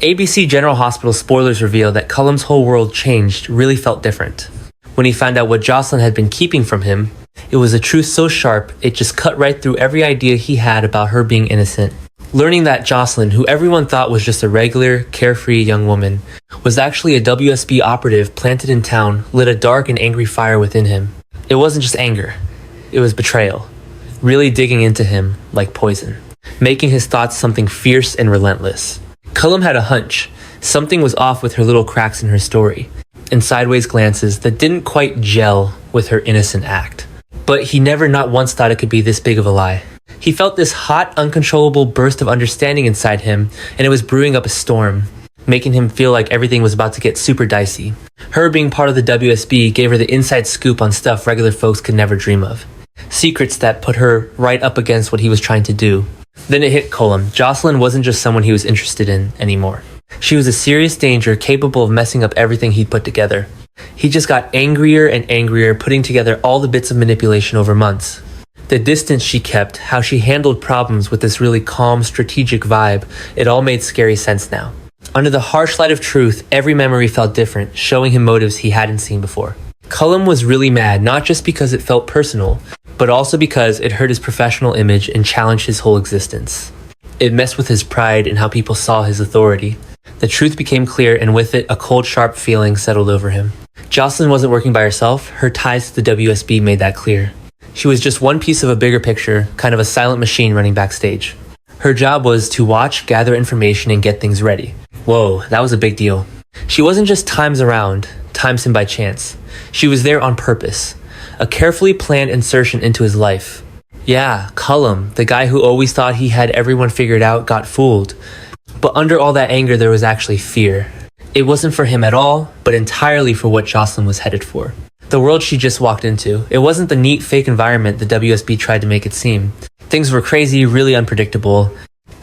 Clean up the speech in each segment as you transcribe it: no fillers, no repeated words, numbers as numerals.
ABC General Hospital spoilers reveal that Cullum's whole world changed, really felt different. When he found out what Jocelyn had been keeping from him, it was a truth so sharp it just cut right through every idea he had about her being innocent. Learning that Jocelyn, who everyone thought was just a regular, carefree young woman, was actually a WSB operative planted in town, lit a dark and angry fire within him. It wasn't just anger, it was betrayal, really digging into him like poison, making his thoughts something fierce and relentless. Cullum had a hunch. Something was off with her little cracks in her story, and sideways glances that didn't quite gel with her innocent act. But he never not once thought it could be this big of a lie. He felt this hot, uncontrollable burst of understanding inside him, and it was brewing up a storm, making him feel like everything was about to get super dicey. Her being part of the WSB gave her the inside scoop on stuff regular folks could never dream of. Secrets that put her right up against what he was trying to do. Then it hit Cullum. Jocelyn wasn't just someone he was interested in anymore. She was a serious danger capable of messing up everything he'd put together. He just got angrier and angrier, putting together all the bits of manipulation over months. The distance she kept, how she handled problems with this really calm, strategic vibe, it all made scary sense now. Under the harsh light of truth, every memory felt different, showing him motives he hadn't seen before. Cullum was really mad, not just because it felt personal, but also because it hurt his professional image and challenged his whole existence. It messed with his pride and how people saw his authority. The truth became clear, and with it, a cold, sharp feeling settled over him. Jocelyn wasn't working by herself. Her ties to the WSB made that clear. She was just one piece of a bigger picture, kind of a silent machine running backstage. Her job was to watch, gather information, and get things ready. Whoa, that was a big deal. She wasn't just times him by chance. She was there on purpose. A carefully planned insertion into his life. Yeah, Cullum, the guy who always thought he had everyone figured out, got fooled. But under all that anger, there was actually fear. It wasn't for him at all, but entirely for what Jocelyn was headed for. The world she just walked into. It wasn't the neat, fake environment the WSB tried to make it seem. Things were crazy, really unpredictable.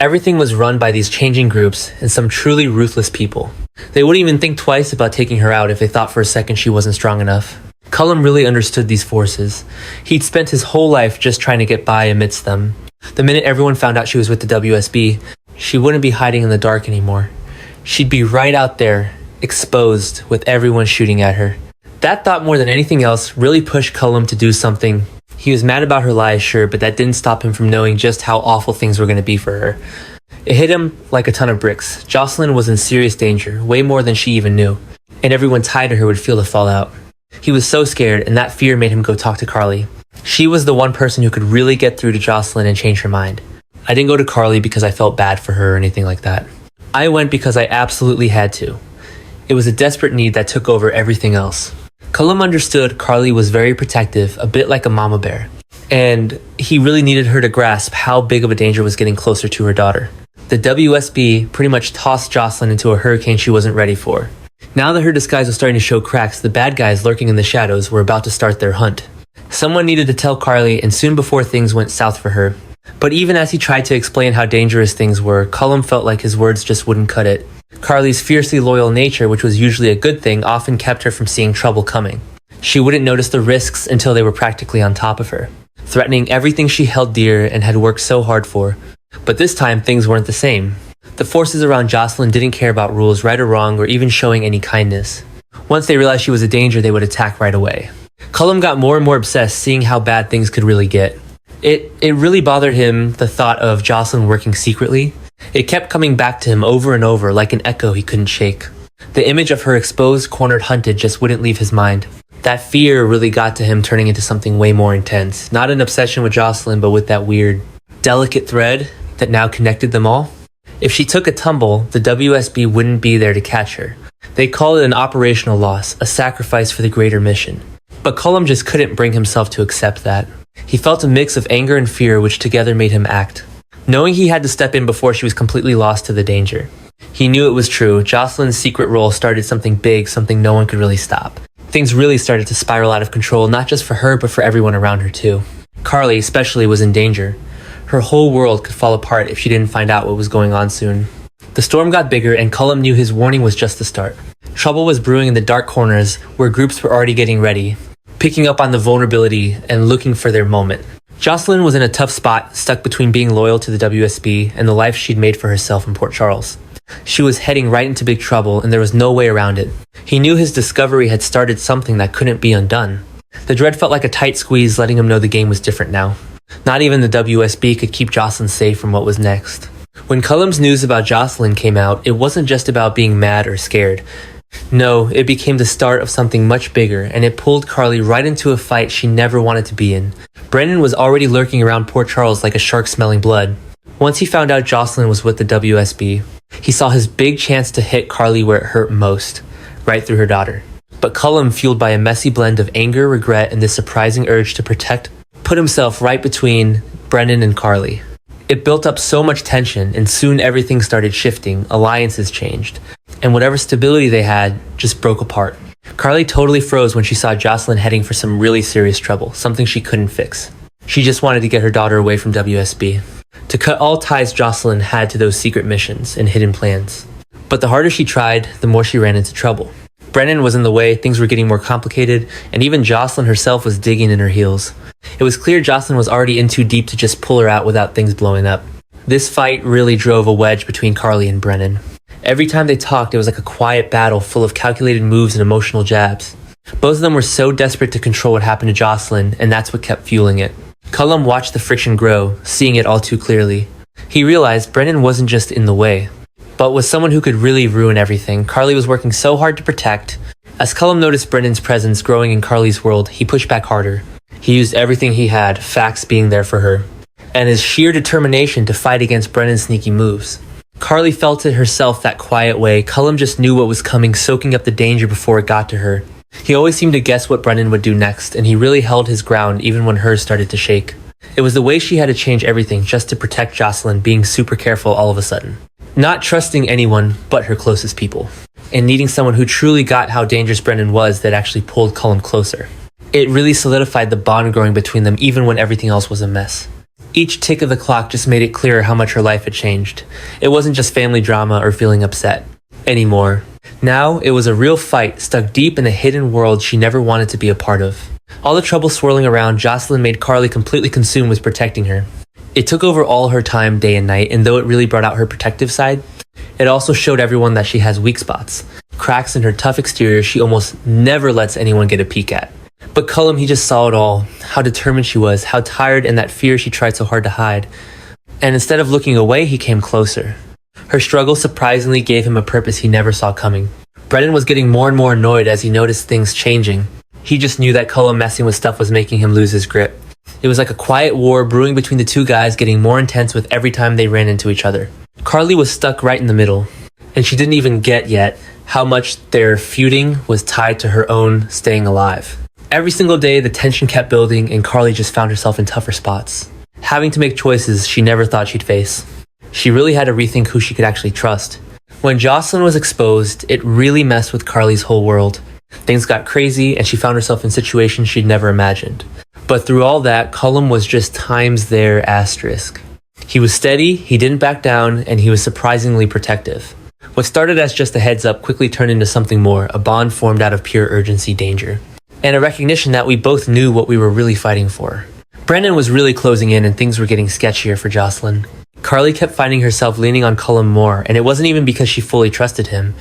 Everything was run by these changing groups and some truly ruthless people. They wouldn't even think twice about taking her out if they thought for a second she wasn't strong enough. Cullum really understood these forces. He'd spent his whole life just trying to get by amidst them. The minute everyone found out she was with the WSB, she wouldn't be hiding in the dark anymore. She'd be right out there, exposed, with everyone shooting at her. That thought, more than anything else, really pushed Cullum to do something. He was mad about her lies, sure, but that didn't stop him from knowing just how awful things were going to be for her. It hit him like a ton of bricks. Jocelyn was in serious danger, way more than she even knew, and everyone tied to her would feel the fallout. He was so scared, and that fear made him go talk to Carly. She was the one person who could really get through to Jocelyn and change her mind. I didn't go to Carly because I felt bad for her or anything like that. I went because I absolutely had to. It was a desperate need that took over everything else. Cullum understood Carly was very protective, a bit like a mama bear, and he really needed her to grasp how big of a danger was getting closer to her daughter. The WSB pretty much tossed Jocelyn into a hurricane she wasn't ready for. Now that her disguise was starting to show cracks, the bad guys lurking in the shadows were about to start their hunt. Someone needed to tell Carly, and soon before things went south for her. But even as he tried to explain how dangerous things were, Cullum felt like his words just wouldn't cut it. Carly's fiercely loyal nature, which was usually a good thing, often kept her from seeing trouble coming. She wouldn't notice the risks until they were practically on top of her, threatening everything she held dear and had worked so hard for. But this time, things weren't the same. The forces around Jocelyn didn't care about rules, right or wrong, or even showing any kindness. Once they realized she was a danger, they would attack right away. Cullum got more and more obsessed, seeing how bad things could really get. It really bothered him, the thought of Jocelyn working secretly. It kept coming back to him over and over, like an echo he couldn't shake. The image of her exposed, cornered, hunted just wouldn't leave his mind. That fear really got to him, turning into something way more intense. Not an obsession with Jocelyn, but with that weird, delicate thread that now connected them all. If she took a tumble, the WSB wouldn't be there to catch her. They called it an operational loss, a sacrifice for the greater mission. But Cullum just couldn't bring himself to accept that. He felt a mix of anger and fear which together made him act, knowing he had to step in before she was completely lost to the danger. He knew it was true. Jocelyn's secret role started something big, something no one could really stop. Things really started to spiral out of control, not just for her, but for everyone around her too. Carly especially was in danger. Her whole world could fall apart if she didn't find out what was going on soon. The storm got bigger, and Cullum knew his warning was just the start. Trouble was brewing in the dark corners, where groups were already getting ready, picking up on the vulnerability and looking for their moment. Jocelyn was in a tough spot, stuck between being loyal to the WSB and the life she'd made for herself in Port Charles. She was heading right into big trouble, and there was no way around it. He knew his discovery had started something that couldn't be undone. The dread felt like a tight squeeze, letting him know the game was different now. Not even the WSB could keep Jocelyn safe from what was next. When Cullum's news about Jocelyn came out, it wasn't just about being mad or scared. No, it became the start of something much bigger, and it pulled Carly right into a fight she never wanted to be in. Brennan was already lurking around Port Charles like a shark smelling blood. Once he found out Jocelyn was with the WSB, he saw his big chance to hit Carly where it hurt most, right through her daughter. But Cullum, fueled by a messy blend of anger, regret, and this surprising urge to protect, put himself right between Brennan and Carly. It built up so much tension, and soon everything started shifting, alliances changed, and whatever stability they had just broke apart. Carly totally froze when she saw Jocelyn heading for some really serious trouble, something she couldn't fix. She just wanted to get her daughter away from WSB. To cut all ties Jocelyn had to those secret missions and hidden plans. But the harder she tried, the more she ran into trouble. Brennan was in the way, things were getting more complicated, and even Jocelyn herself was digging in her heels. It was clear Jocelyn was already in too deep to just pull her out without things blowing up. This fight really drove a wedge between Carly and Brennan. Every time they talked, it was like a quiet battle full of calculated moves and emotional jabs. Both of them were so desperate to control what happened to Jocelyn, and that's what kept fueling it. Cullum watched the friction grow, seeing it all too clearly. He realized Brennan wasn't just in the way, but was someone who could really ruin everything Carly was working so hard to protect. As Cullum noticed Brennan's presence growing in Carly's world, he pushed back harder. He used everything he had, facts being there for her, and his sheer determination to fight against Brennan's sneaky moves. Carly felt it herself that quiet way. Cullum just knew what was coming, soaking up the danger before it got to her. He always seemed to guess what Brennan would do next, and he really held his ground even when hers started to shake. It was the way she had to change everything just to protect Jocelyn, being super careful all of a sudden. Not trusting anyone but her closest people, and needing someone who truly got how dangerous Brennan was that actually pulled Cullum closer. It really solidified the bond growing between them even when everything else was a mess. Each tick of the clock just made it clearer how much her life had changed. It wasn't just family drama or feeling upset anymore. Now, it was a real fight stuck deep in a hidden world she never wanted to be a part of. All the trouble swirling around, Jocelyn made Carly completely consumed with protecting her. It took over all her time day and night, and though it really brought out her protective side, it also showed everyone that she has weak spots, cracks in her tough exterior she almost never lets anyone get a peek at. But Cullum, he just saw it all, how determined she was, how tired, and that fear she tried so hard to hide. And instead of looking away, he came closer. Her struggle surprisingly gave him a purpose he never saw coming. Brennan was getting more and more annoyed as he noticed things changing. He just knew that Cullum messing with stuff was making him lose his grip. It was like a quiet war brewing between the two guys, getting more intense with every time they ran into each other. Carly was stuck right in the middle, and she didn't even get yet how much their feuding was tied to her own staying alive. Every single day, the tension kept building, and Carly just found herself in tougher spots, having to make choices she never thought she'd face. She really had to rethink who she could actually trust. When Jocelyn was exposed, it really messed with Carly's whole world. Things got crazy, and she found herself in situations she'd never imagined. But through all that, Cullum was just times their asterisk. He was steady, he didn't back down, and he was surprisingly protective. What started as just a heads up quickly turned into something more, a bond formed out of pure urgency danger. And a recognition that we both knew what we were really fighting for. Brennan was really closing in, and things were getting sketchier for Jocelyn. Carly kept finding herself leaning on Cullum more, and it wasn't even because she fully trusted him.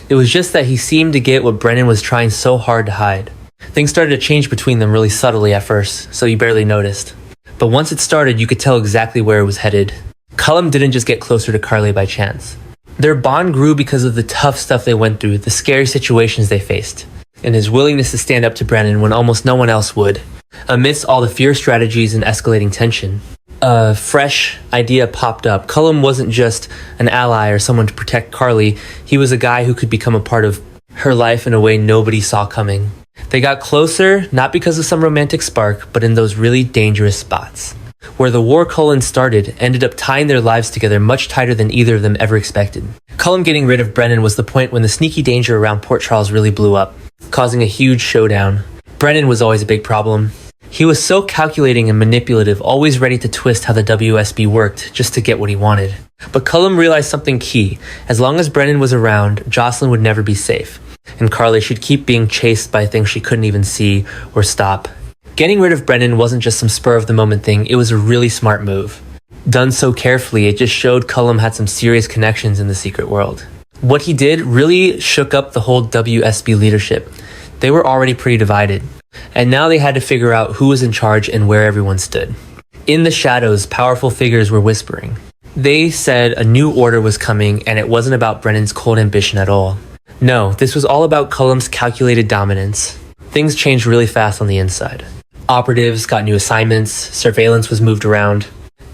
It was just that he seemed to get what Brennan was trying so hard to hide. Things started to change between them really subtly at first, so you barely noticed. But once it started, you could tell exactly where it was headed. Cullum didn't just get closer to Carly by chance. Their bond grew because of the tough stuff they went through, the scary situations they faced, and his willingness to stand up to Brennan when almost no one else would. Amidst all the fear strategies and escalating tension, a fresh idea popped up. Cullum wasn't just an ally or someone to protect Carly, he was a guy who could become a part of her life in a way nobody saw coming. They got closer, not because of some romantic spark, but in those really dangerous spots. Where the war Cullum started ended up tying their lives together much tighter than either of them ever expected. Cullum getting rid of Brennan was the point when the sneaky danger around Port Charles really blew up, causing a huge showdown. Brennan was always a big problem. He was so calculating and manipulative, always ready to twist how the WSB worked just to get what he wanted. But Cullum realized something key. As long as Brennan was around, Jocelyn would never be safe, and Carly should keep being chased by things she couldn't even see or stop. Getting rid of Brennan wasn't just some spur-of-the-moment thing, it was a really smart move. Done so carefully, it just showed Cullum had some serious connections in the secret world. What he did really shook up the whole WSB leadership. They were already pretty divided, and now they had to figure out who was in charge and where everyone stood. In the shadows, powerful figures were whispering. They said a new order was coming, and it wasn't about Brennan's cold ambition at all. No, this was all about Cullum's calculated dominance. Things changed really fast on the inside. Operatives got new assignments, surveillance was moved around,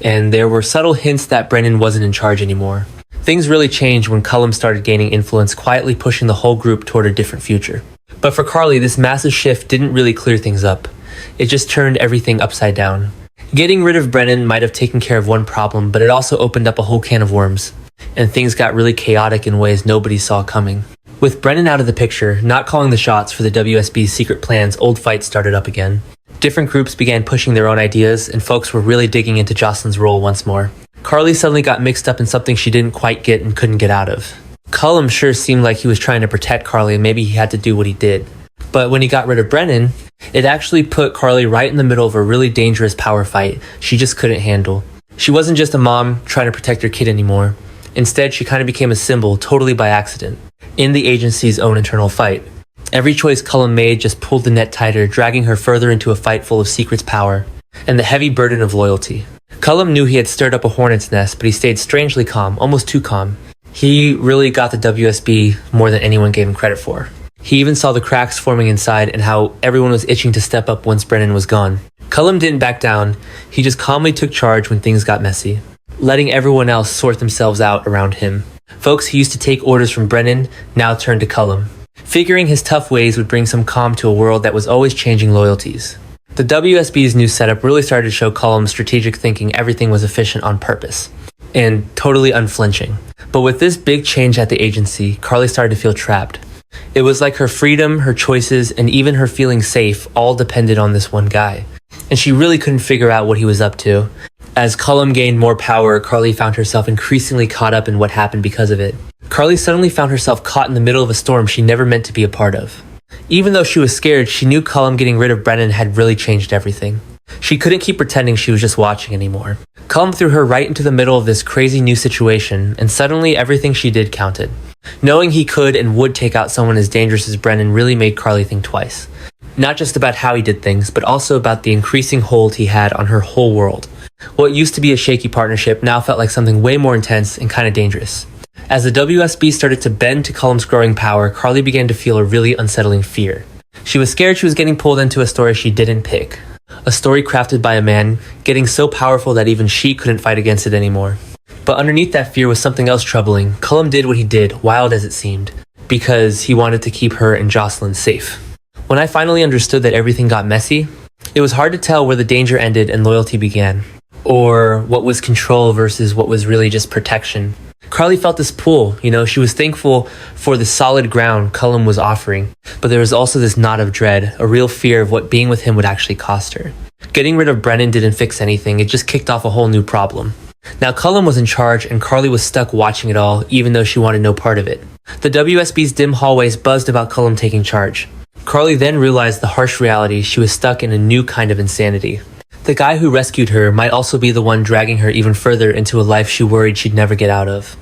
and there were subtle hints that Brennan wasn't in charge anymore. Things really changed when Cullum started gaining influence, quietly pushing the whole group toward a different future. But for Carly, this massive shift didn't really clear things up. It just turned everything upside down. Getting rid of Brennan might have taken care of one problem, but it also opened up a whole can of worms, and things got really chaotic in ways nobody saw coming. With Brennan out of the picture, not calling the shots for the WSB's secret plans, old fights started up again. Different groups began pushing their own ideas, and folks were really digging into Jocelyn's role once more. Carly suddenly got mixed up in something she didn't quite get and couldn't get out of. Cullum sure seemed like he was trying to protect Carly, and maybe he had to do what he did. But when he got rid of Brennan, it actually put Carly right in the middle of a really dangerous power fight she just couldn't handle. She wasn't just a mom trying to protect her kid anymore. Instead, she kind of became a symbol, totally by accident, in the agency's own internal fight. Every choice Cullum made just pulled the net tighter, dragging her further into a fight full of secrets, power, and the heavy burden of loyalty. Cullum knew he had stirred up a hornet's nest, but he stayed strangely calm, almost too calm. He really got the WSB more than anyone gave him credit for. He even saw the cracks forming inside and how everyone was itching to step up once Brennan was gone. Cullum didn't back down. He just calmly took charge when things got messy, letting everyone else sort themselves out around him. Folks who used to take orders from Brennan now turned to Cullum, figuring his tough ways would bring some calm to a world that was always changing loyalties. The WSB's new setup really started to show Cullum's strategic thinking. Everything was efficient on purpose and totally unflinching. But with this big change at the agency, Carly started to feel trapped. It was like her freedom, her choices, and even her feeling safe all depended on this one guy. And she really couldn't figure out what he was up to. As Cullum gained more power, Carly found herself increasingly caught up in what happened because of it. Carly suddenly found herself caught in the middle of a storm she never meant to be a part of. Even though she was scared, she knew Cullum getting rid of Brennan had really changed everything. She couldn't keep pretending she was just watching anymore. Cullum threw her right into the middle of this crazy new situation, and suddenly everything she did counted. Knowing he could and would take out someone as dangerous as Brennan really made Carly think twice. Not just about how he did things, but also about the increasing hold he had on her whole world. What used to be a shaky partnership now felt like something way more intense and kind of dangerous. As the WSB started to bend to Cullum's growing power, Carly began to feel a really unsettling fear. She was scared she was getting pulled into a story she didn't pick. A story crafted by a man, getting so powerful that even she couldn't fight against it anymore. But underneath that fear was something else troubling. Cullum did what he did, wild as it seemed, because he wanted to keep her and Jocelyn safe. When I finally understood that everything got messy, it was hard to tell where the danger ended and loyalty began, or what was control versus what was really just protection. Carly felt this pull, she was thankful for the solid ground Cullum was offering, but there was also this knot of dread, a real fear of what being with him would actually cost her. Getting rid of Brennan didn't fix anything, it just kicked off a whole new problem. Now Cullum was in charge and Carly was stuck watching it all, even though she wanted no part of it. The WSB's dim hallways buzzed about Cullum taking charge. Carly then realized the harsh reality: she was stuck in a new kind of insanity. The guy who rescued her might also be the one dragging her even further into a life she worried she'd never get out of.